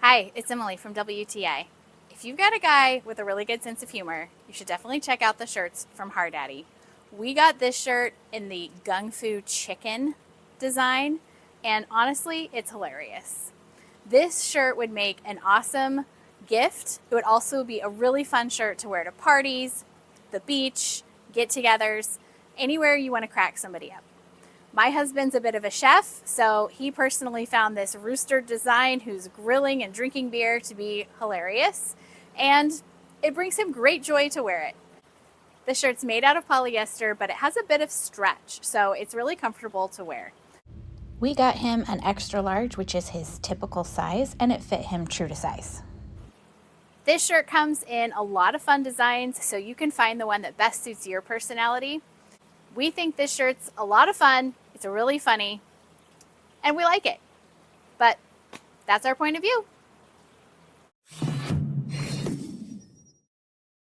Hi, it's Emily from WTA. If you've got a guy with a really good sense of humor, you should definitely check out the shirts from Hardaddy. We got this shirt in the Gung Fu Chicken design, and honestly, it's hilarious. This shirt would make an awesome gift. It would also be a really fun shirt to wear to parties, the beach, get-togethers, anywhere you want to crack somebody up. My husband's a bit of a chef, so he personally found this rooster design who's grilling and drinking beer to be hilarious, and it brings him great joy to wear it. The shirt's made out of polyester, but it has a bit of stretch, so it's really comfortable to wear. We got him an extra large, which is his typical size, and it fit him true to size. This shirt comes in a lot of fun designs, so you can find the one that best suits your personality. We think this shirt's a lot of fun, it's really funny, and we like it. But that's our point of view.